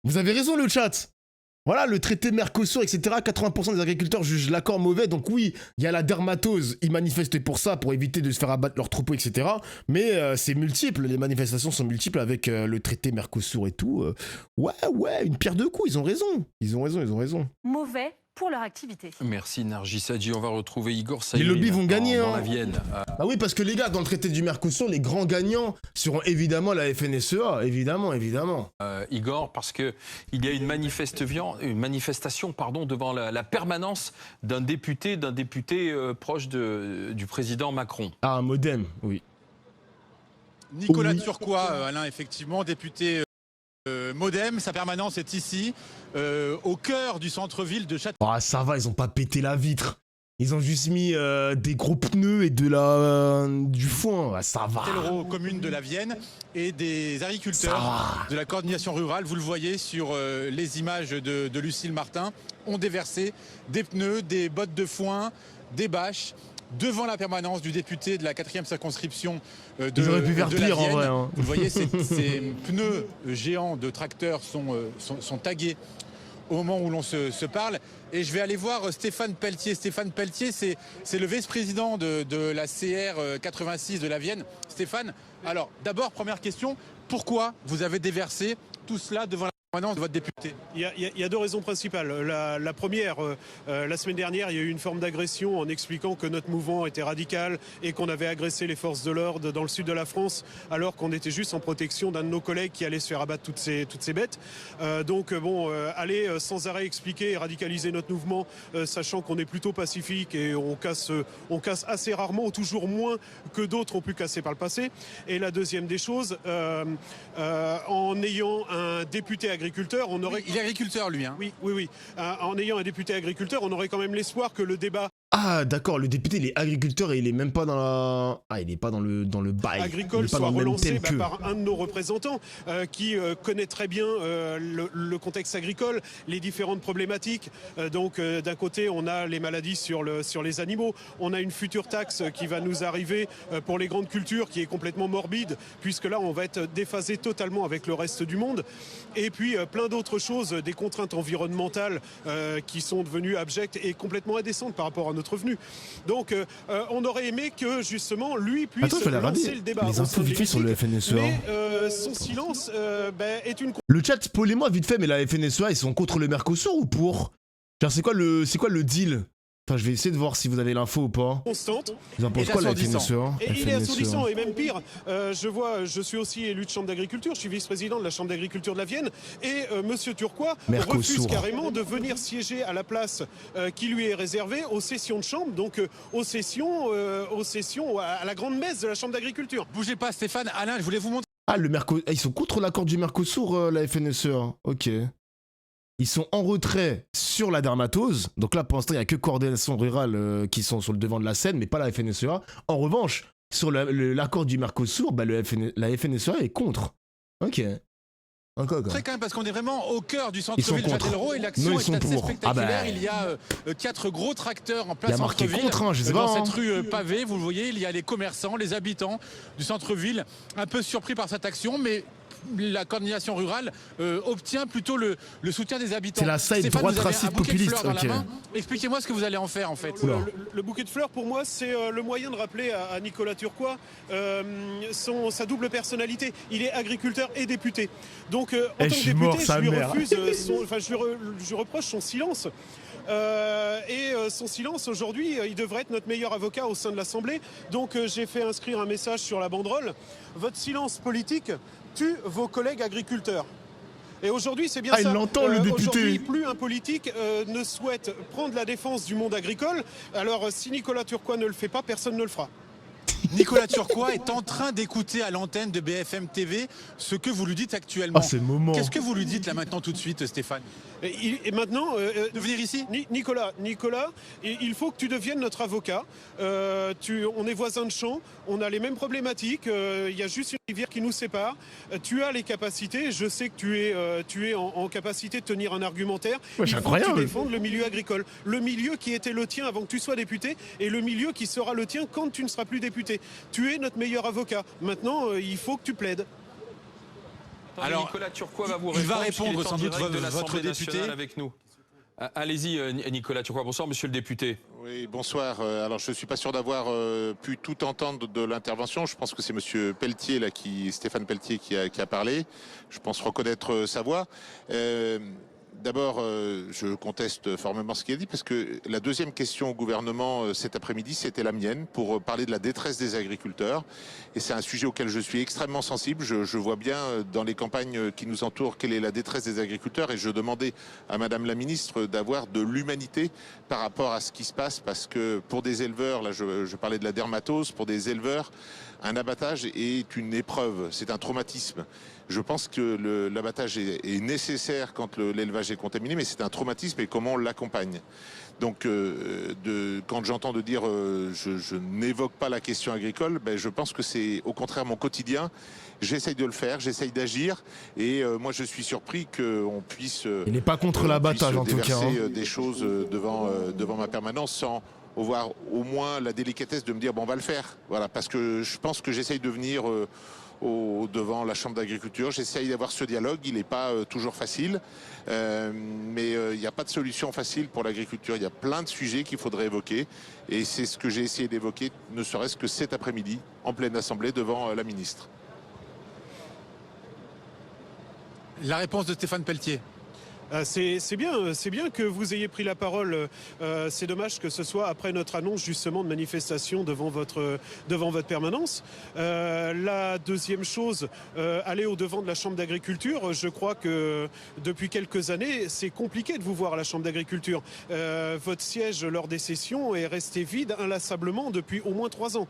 Vous avez raison, le chat. Voilà, le traité Mercosur, etc. 80% des agriculteurs jugent l'accord mauvais. Donc oui, il y a la dermatose. Ils manifestent pour ça, pour éviter de se faire abattre leurs troupeaux, etc. Mais c'est multiple. Les manifestations sont multiples avec le traité Mercosur et tout. Ouais, une pierre deux coups. Ils ont raison. Ils ont raison. Mauvais pour leur activité. Merci Nargis Adji. On va retrouver Igor Les Saïri lobbies vont gagner, dans hein. la Vienne. Bah oui, parce que les gars, dans le traité du Mercosur, les grands gagnants seront évidemment la FNSEA. Évidemment. Igor, parce qu'il y a une manifestation devant la permanence d'un député proche du président Macron. Ah, un modem, oui. Nicolas Oui. Turquois, Alain, effectivement, député Modem. Sa permanence est ici, au cœur du centre-ville de Châteauroux. Ah, ça va, ils ont pas pété la vitre. Ils ont juste mis des gros pneus et du foin. Ah, ça va. Commune de la Vienne, et des agriculteurs de la coordination rurale, vous le voyez sur les images de Lucille Martin, ont déversé des pneus, des bottes de foin, des bâches devant la permanence du député de la 4e circonscription de Ils auraient pu faire de la pire, en Vienne. vrai, hein. Vous le voyez, ces pneus géants de tracteurs sont tagués au moment où l'on se parle. Et je vais aller voir Stéphane Pelletier. Stéphane Pelletier, c'est le vice-président de la CR 86 de la Vienne. Stéphane, alors d'abord, première question, pourquoi vous avez déversé tout cela devant la permanence de votre député? Il y a deux raisons principales. La première, la semaine dernière, il y a eu une forme d'agression en expliquant que notre mouvement était radical et qu'on avait agressé les forces de l'ordre dans le sud de la France, alors qu'on était juste en protection d'un de nos collègues qui allait se faire abattre toutes ces bêtes. Aller sans arrêt expliquer et radicaliser notre mouvement, sachant qu'on est plutôt pacifique et on casse assez rarement, ou toujours moins que d'autres ont pu casser par le passé. Et la deuxième des choses, en ayant un député agriculteur, on aurait... Il est agriculteur, lui, hein. Oui. En ayant un député agriculteur, on aurait quand même l'espoir que le débat Ah, d'accord, le député, il est agriculteur et il est même pas dans la... Ah, il est pas dans le bail. agricole il est pas soit dans le même relancé thème qu'eux. par un de nos représentants qui connaît très bien le contexte agricole, les différentes problématiques. D'un côté, on a les maladies sur les animaux, on a une future taxe qui va nous arriver pour les grandes cultures qui est complètement morbide, puisque là, on va être déphasé totalement avec le reste du monde. Et puis, plein d'autres choses, des contraintes environnementales qui sont devenues abjectes et complètement indécentes par rapport à notre revenu. Donc, on aurait aimé que, justement, lui puisse Attends, je vais la lancer regarder. le débat. Les infos vite fait sur le FNSEA. Mais son silence est une Le chat, spoilez-moi vite fait, mais la FNSEA, ils sont contre le Mercosur ou pour? Genre, c'est quoi le deal? Enfin, je vais essayer de voir si vous avez l'info ou pas. constante. Vous en pensez quoi, la FNSEA? Et il est assourdissant, et même pire, je suis aussi élu de chambre d'agriculture, je suis vice-président de la chambre d'agriculture de la Vienne, et Monsieur Turquois refuse carrément de venir siéger à la place qui lui est réservée aux sessions de chambre, donc aux sessions à la grande messe de la chambre d'agriculture. Bougez pas, Stéphane. Alain, je voulais vous montrer. Ah, ils sont contre l'accord du Mercosur, la FNSEA. Ok. Ils sont en retrait sur la dermatose. Donc là, pour l'instant, il n'y a que Coordination Rurale qui sont sur le devant de la scène, mais pas la FNSEA. En revanche, sur l'accord du Mercosur, bah, la FNSEA est contre. Ok. Très quand même, parce qu'on est vraiment au cœur du centre-ville de contre. Châtellerault, et Non, l'action ils est sont assez pour. spectaculaire. Ah bah. Il y a 4 gros tracteurs en Il y plein a marqué centre-ville. contre, hein, je sais Dans pas, hein. cette rue pavée, vous le voyez, il y a les commerçants, les habitants du centre-ville, un peu surpris par cette action, mais la coordination rurale obtient plutôt le soutien des habitants. C'est la side Stéphane, droite vous avez raciste un bouquet de populiste, fleurs dans ok. la main. Expliquez-moi ce que vous allez en faire, en fait. Le bouquet de fleurs, pour moi, c'est le moyen de rappeler à Nicolas Turquois sa double personnalité. Il est agriculteur et député. Donc, en tant que député, je lui refuse je reproche son silence. Son silence, aujourd'hui, il devrait être notre meilleur avocat au sein de l'Assemblée. Donc, j'ai fait inscrire un message sur la banderole. Votre silence politique tue vos collègues agriculteurs. Et aujourd'hui, c'est bien ça. Il l'entend, le député. Aujourd'hui, plus un politique ne souhaite prendre la défense du monde agricole. Alors, si Nicolas Turquois ne le fait pas, personne ne le fera. Nicolas Turquois est en train d'écouter à l'antenne de BFM TV ce que vous lui dites actuellement. Ah, c'est le moment. Qu'est-ce que vous lui dites là maintenant tout de suite, Stéphane? Et maintenant, de venir ici, Nicolas, il faut que tu deviennes notre avocat. On est voisins de champ, on a les mêmes problématiques. Il y a juste une rivière qui nous sépare. Tu as les capacités. Je sais que tu es en capacité de tenir un argumentaire. Ouais, il c'est faut que incroyable. tu défendes le milieu agricole, le milieu qui était le tien avant que tu sois député, et le milieu qui sera le tien quand tu ne seras plus député. Tu es notre meilleur avocat. Maintenant, il faut que tu plaides. Alors, Nicolas Turquois va vous il va répondre. répondre sans doute De votre l'Assemblée député. nationale avec nous. Allez-y, Nicolas Turquois. Bonsoir, monsieur le député. Oui, bonsoir. Alors, je ne suis pas sûr d'avoir pu tout entendre de l'intervention. Je pense que c'est monsieur Pelletier, là, Stéphane Pelletier, qui a parlé. Je pense reconnaître sa voix. D'abord, je conteste formellement ce qu'il a dit, parce que la deuxième question au gouvernement cet après-midi, c'était la mienne, pour parler de la détresse des agriculteurs. Et c'est un sujet auquel je suis extrêmement sensible. Je vois bien dans les campagnes qui nous entourent quelle est la détresse des agriculteurs. Et je demandais à madame la ministre d'avoir de l'humanité par rapport à ce qui se passe, parce que pour des éleveurs, là je parlais de la dermatose, pour des éleveurs, un abattage est une épreuve, c'est un traumatisme. Je pense que l'abattage est nécessaire quand l'élevage est contaminé, mais c'est un traumatisme et comment on l'accompagne. Donc, quand j'entends de dire je n'évoque pas la question agricole, ben, je pense que c'est au contraire mon quotidien. J'essaye de le faire, j'essaye d'agir, et moi je suis surpris qu'on puisse. Il n'est pas contre l'abattage en tout cas. Des choses devant ma permanence sans voir au moins la délicatesse de me dire bon, on va le faire. Voilà, parce que je pense que j'essaye de venir devant la Chambre d'agriculture. J'essaye d'avoir ce dialogue, il n'est pas toujours facile, mais il n'y a pas de solution facile pour l'agriculture. Il y a plein de sujets qu'il faudrait évoquer, et c'est ce que j'ai essayé d'évoquer, ne serait-ce que cet après-midi, en pleine assemblée, devant la ministre. La réponse de Stéphane Pelletier. C'est bien que vous ayez pris la parole. C'est dommage que ce soit après notre annonce justement de manifestation devant votre permanence. La deuxième chose, aller au-devant de la Chambre d'agriculture. Je crois que depuis quelques années, c'est compliqué de vous voir à la Chambre d'agriculture. Votre siège lors des sessions est resté vide inlassablement depuis au moins 3 ans.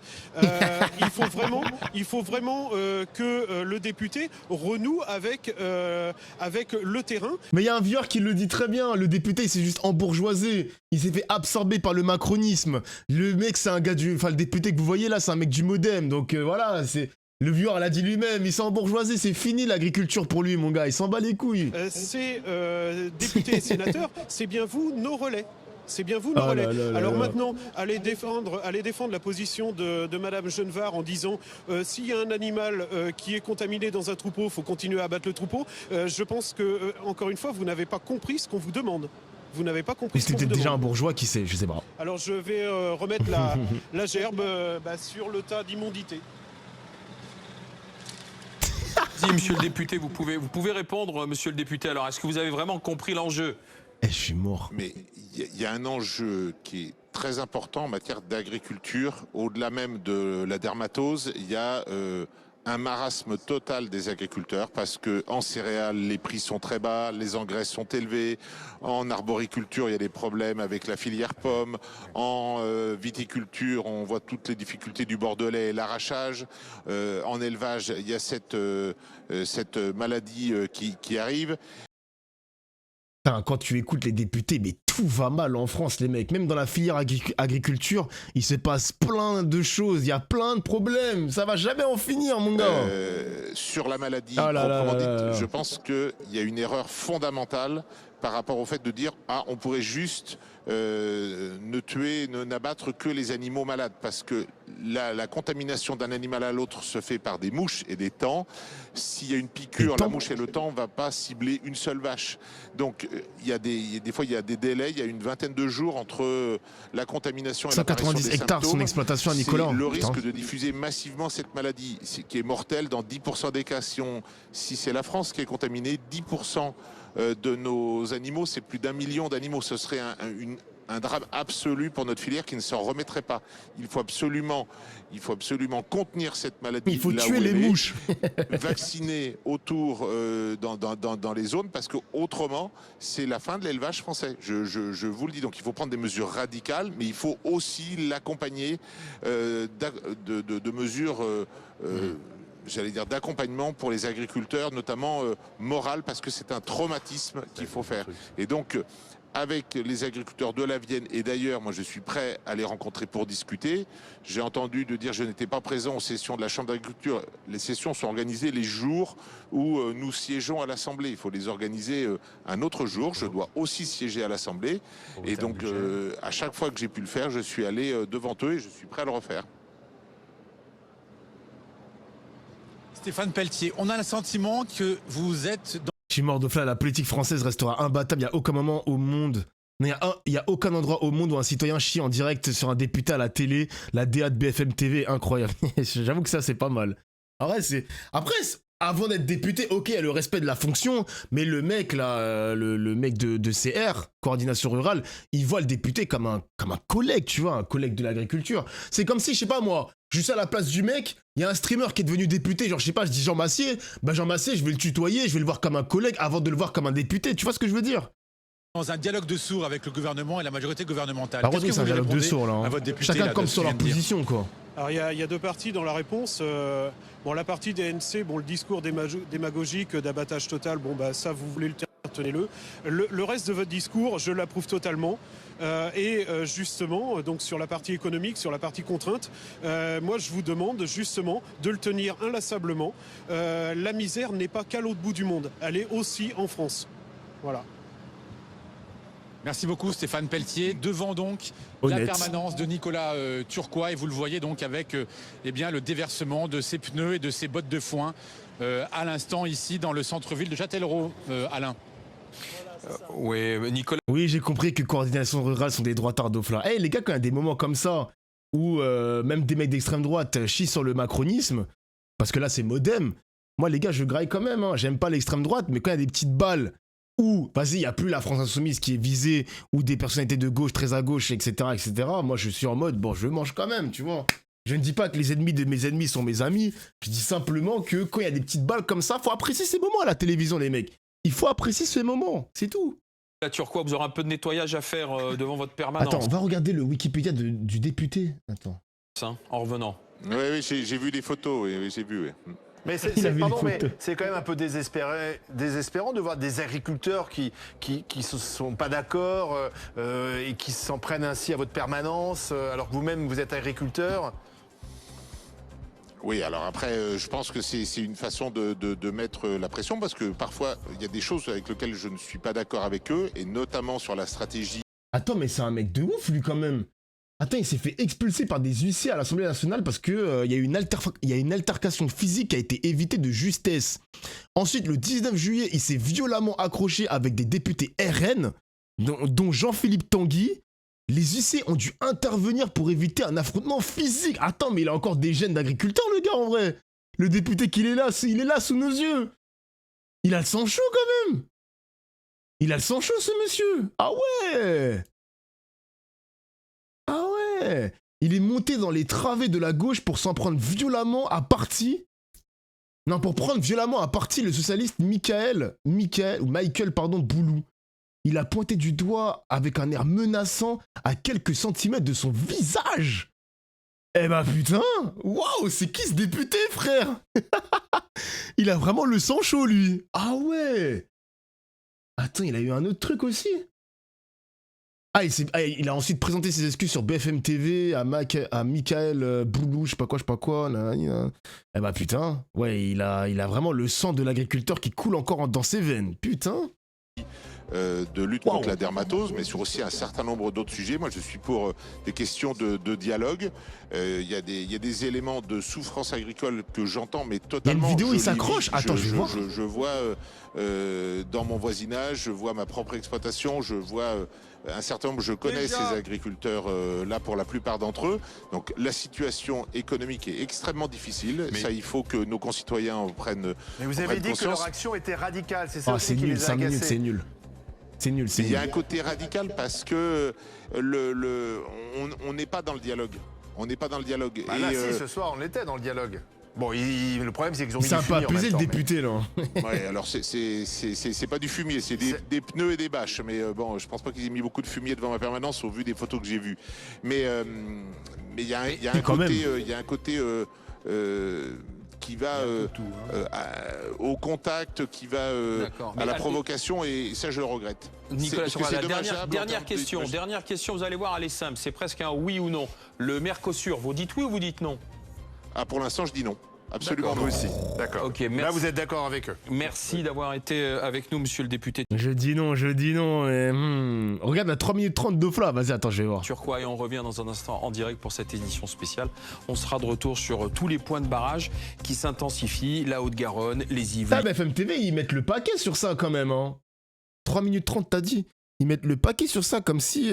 Il faut vraiment que le député renoue avec le terrain. Mais il y a un vieux qui le dit très bien, le député il s'est juste embourgeoisé, il s'est fait absorber par le macronisme. Le mec c'est un gars le député que vous voyez là c'est un mec du modem, donc voilà, c'est... Le vieux l'a dit lui-même, il s'est embourgeoisé, c'est fini l'agriculture pour lui mon gars, il s'en bat les couilles. Députés et sénateurs, c'est bien vous nos relais. C'est bien vous, nos relais. Alors maintenant, allez défendre la position de Madame Genevard en disant s'il y a un animal qui est contaminé dans un troupeau, il faut continuer à abattre le troupeau. Je pense que, encore une fois, vous n'avez pas compris ce qu'on vous demande. Vous n'avez pas compris ce qu'on vous demande. C'était déjà un bourgeois qui sait, je sais pas. Alors je vais remettre la gerbe sur le tas d'immondité. Si, monsieur le député, vous pouvez répondre, monsieur le député. Alors, est-ce que vous avez vraiment compris l'enjeu ? Je suis mort. Mais il y a un enjeu qui est très important en matière d'agriculture. Au-delà même de la dermatose, il y a un marasme total des agriculteurs parce que en céréales, les prix sont très bas, les engrais sont élevés. En arboriculture, il y a des problèmes avec la filière pomme. En viticulture, on voit toutes les difficultés du bordelais et l'arrachage. En élevage, il y a cette maladie qui arrive. Quand tu écoutes les députés, mais tout va mal en France, les mecs. Même dans la filière agriculture, il se passe plein de choses. Il y a plein de problèmes. Ça va jamais en finir, mon gars. Sur la maladie, proprement dite, je pense qu'il y a une erreur fondamentale par rapport au fait de dire on pourrait juste n'abattre que les animaux malades, parce que la contamination d'un animal à l'autre se fait par des mouches et des taons. S'il y a une piqûre, la mouche et le taon ne va pas cibler une seule vache. Donc des fois il y a des délais, il y a une vingtaine de jours entre la contamination et l'apparition des 190 hectares symptômes. son exploitation à Nicolas. C'est le risque de diffuser massivement cette maladie, qui est mortelle dans 10% des cas. Si c'est la France qui est contaminée, 10% de nos animaux, c'est plus d'1 million d'animaux. Ce serait un drame absolu pour notre filière qui ne s'en remettrait pas. Il faut absolument contenir cette maladie. Il faut tuer les mouches. Vacciner autour dans les zones, parce que autrement c'est la fin de l'élevage français. Je vous le dis. Donc il faut prendre des mesures radicales, mais il faut aussi l'accompagner de mesures j'allais dire d'accompagnement pour les agriculteurs, notamment moral, parce que c'est un traumatisme qu'il faut faire. Et donc, avec les agriculteurs de la Vienne, et d'ailleurs, moi je suis prêt à les rencontrer pour discuter. J'ai entendu de dire je n'étais pas présent aux sessions de la Chambre d'agriculture. Les sessions sont organisées les jours où nous siégeons à l'Assemblée. Il faut les organiser un autre jour. Je dois aussi siéger à l'Assemblée. Et donc, à chaque fois que j'ai pu le faire, je suis allé devant eux et je suis prêt à le refaire. Stéphane Pelletier, on a le sentiment que vous êtes dans Je suis mort de faim, la politique française restera imbattable. Il n'y a aucun moment au monde, il y a aucun endroit au monde où un citoyen chie en direct sur un député à la télé, la DA de BFM TV, incroyable. J'avoue que ça, c'est pas mal. Après, avant d'être député, ok, il y a le respect de la fonction, mais le mec, là, le mec de CR, coordination rurale, il voit le député comme un collègue, tu vois, un collègue de l'agriculture. C'est comme si, je sais pas moi, juste à la place du mec, il y a un streamer qui est devenu député, genre je sais pas, je dis Jean Massier, bah Jean Massier, je vais le tutoyer, je vais le voir comme un collègue avant de le voir comme un député, tu vois ce que je veux dire? un dialogue de sourds avec le gouvernement et la majorité gouvernementale. Par contre, c'est un dialogue de sourds, là. à votre député, Chacun là, comme de ce sur leur qu'il vient de dire position, quoi. Alors il y a deux parties dans la réponse. Bon, la partie des ANC, bon, le discours démagogique d'abattage total, bon bah ça vous voulez le tenir, tenez-le. Le reste de votre discours, je l'approuve totalement. Justement, donc sur la partie économique, sur la partie contrainte, moi je vous demande justement de le tenir inlassablement. La misère n'est pas qu'à l'autre bout du monde, elle est aussi en France. Voilà. Merci beaucoup Stéphane Pelletier. Devant donc Honnête. la permanence de Nicolas Turquois et vous le voyez donc avec eh bien, le déversement de ses pneus et de ses bottes de foin à l'instant ici dans le centre-ville de Châtellerault, Alain. Oui, Nicolas. Oui, j'ai compris que coordination rurale sont des droitards d'Ofla. Eh les gars, quand il y a des moments comme ça, où même des mecs d'extrême droite chient sur le macronisme, parce que là c'est modem, moi les gars je graille quand même, hein. J'aime pas l'extrême droite, mais quand il y a des petites balles, où, vas-y, il n'y a plus la France Insoumise qui est visée, ou des personnalités de gauche, très à gauche, etc., moi je suis en mode, bon, je mange quand même, tu vois. Je ne dis pas que les ennemis de mes ennemis sont mes amis, je dis simplement que quand il y a des petites balles comme ça, faut apprécier ces moments à la télévision, les mecs. Il faut apprécier ces moments, c'est tout. La Turquois, vous aurez un peu de nettoyage à faire devant votre permanence. Attends, on va regarder le Wikipédia du député. Attends. En revenant. Oui, j'ai vu des photos, oui, j'ai vu, oui. Mais c'est quand même un peu désespérant de voir des agriculteurs qui ne sont pas d'accord et qui s'en prennent ainsi à votre permanence, alors que vous-même, vous êtes agriculteur. Oui, alors après, je pense que c'est une façon de mettre la pression, parce que parfois, il y a des choses avec lesquelles je ne suis pas d'accord avec eux, et notamment sur la stratégie. Attends, mais c'est un mec de ouf, lui, quand même. Attends, il s'est fait expulser par des huissiers à l'Assemblée nationale parce que il y a une altercation physique qui a été évitée de justesse. Ensuite, le 19 juillet, il s'est violemment accroché avec des députés RN, dont Jean-Philippe Tanguy. Les huissiers ont dû intervenir pour éviter un affrontement physique. Attends, mais il a encore des gènes d'agriculteur, le gars, en vrai. Le député qu'il est là, il est là sous nos yeux. Il a le sang chaud, quand même. Il a le sang chaud, ce monsieur. Ah ouais. Ah ouais. Il est monté dans les travées de la gauche pour s'en prendre violemment à partie. Non, pour prendre violemment à partie le socialiste Michael Boulou. Il a pointé du doigt avec un air menaçant à quelques centimètres de son visage. Eh ben putain, waouh, c'est qui ce député, frère? Il a vraiment le sang chaud, lui. Ah ouais. Attends, il a eu un autre truc aussi. Ah, il a ensuite présenté ses excuses sur BFM TV à Michael Boulou, je sais pas quoi. Eh bah putain, ouais, il a vraiment le sang de l'agriculteur qui coule encore dans ses veines. Putain. De lutte contre la dermatose, mais sur aussi un certain nombre d'autres sujets. Moi, je suis pour des questions de dialogue. Il y a des éléments de souffrance agricole que j'entends, mais totalement. Il y a une vidéo, il s'accroche. Attends, je vois. Je vois dans mon voisinage, je vois ma propre exploitation, je vois un certain nombre, je connais ces agriculteurs là pour la plupart d'entre eux. Donc la situation économique est extrêmement difficile. Mais ça, il faut que nos concitoyens en prennent. Mais vous avez dit conscience. que leur action était radicale, c'est ça Ah, aussi c'est qui nul, les a 5 minutes, agacés. c'est nul. C'est nul, c'est Il nul. y a un côté radical parce que on n'est pas dans le dialogue. On n'est pas dans le dialogue. Bah là, si, ce soir, on était dans le dialogue. Bon, le problème, c'est qu'ils ont mis C'est du un peu fumier en abusé, même le temps, député, là. Ouais, alors c'est pas du fumier, c'est des pneus et des bâches. Mais bon, je pense pas qu'ils aient mis beaucoup de fumier devant ma permanence au vu des photos que j'ai vues. Mais il y a un côté qui va au contact, qui va à la provocation, et ça je le regrette. Nicolas, Parce que c'est la dommageable dernière question, vous allez voir, elle est simple, c'est presque un oui ou non. Le Mercosur, vous dites oui ou vous dites non? Ah, pour l'instant je dis non. Absolument Vous non. aussi. D'accord. Ok, Là, merci. vous êtes d'accord avec eux. Merci d'avoir été avec nous, monsieur le député Je dis non, et, Regarde la 3 minutes 30 de Fla, vas-y, attends, je vais voir. Turquois et on revient dans un instant en direct pour cette édition spéciale. On sera de retour sur tous les points de barrage qui s'intensifient, la Haute-Garonne, les Yvelines. Putain, BFM TV, ils mettent le paquet sur ça quand même, hein. 3 minutes 30, t'as dit. Ils mettent le paquet sur ça comme si...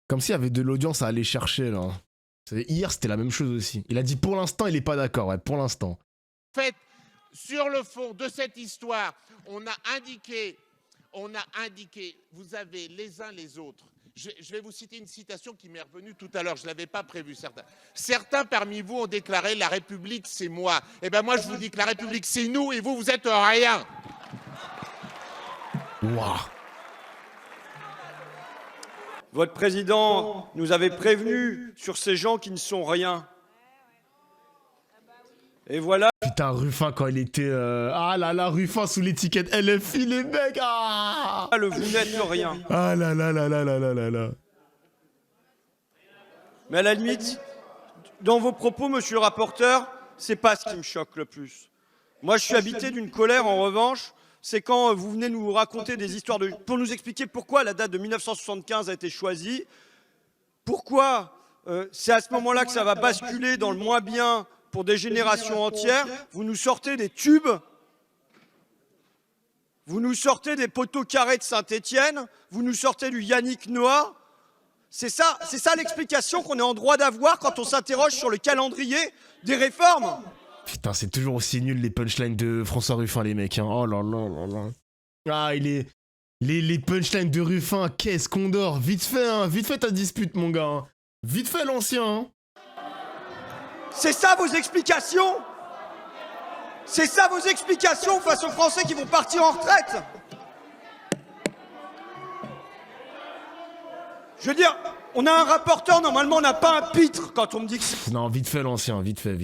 Comme s'il y avait de l'audience à aller chercher, là. Hier, c'était la même chose aussi. Il a dit pour l'instant, il est pas d'accord, ouais, pour l'instant. En fait, sur le fond de cette histoire, on a indiqué, vous avez les uns les autres. Je vais vous citer une citation qui m'est revenue tout à l'heure, je ne l'avais pas prévue, certains. Certains parmi vous ont déclaré « la République, c'est moi ». Eh bien moi, je vous dis que la République, c'est nous, et vous, vous êtes rien. Waouh. Votre président nous avait prévenus sur ces gens qui ne sont rien. Et voilà. Putain, Ruffin, quand il était... Ah là là, Ruffin sous l'étiquette LFI, les mecs. Ah, Le vous n'êtes le rien. ah là là là là là là là là. Mais à la limite, dans vos propos, monsieur le rapporteur, c'est pas ce qui me choque le plus. Moi, je suis habité d'une colère, en revanche, c'est quand vous venez nous raconter des histoires pour nous expliquer pourquoi la date de 1975 a été choisie, pourquoi c'est à ce moment-là que ça va basculer dans le moins bien pour des générations entières. Vous nous sortez des tubes, vous nous sortez des poteaux carrés de Saint-Étienne, vous nous sortez du Yannick Noah. C'est ça l'explication qu'on est en droit d'avoir quand on s'interroge sur le calendrier des réformes. Putain, c'est toujours aussi nul les punchlines de François Ruffin, les mecs. Hein. Oh là là là là. Ah, il est... Les punchlines de Ruffin, qu'est-ce qu'on dort. Vite fait ta dispute, mon gars. Hein. Vite fait l'ancien. Hein. C'est ça vos explications? C'est ça vos explications face aux Français qui vont partir en retraite? Je veux dire, on a un rapporteur, normalement on n'a pas un pitre quand on me dit que... Non, vite fait l'ancien, vite fait.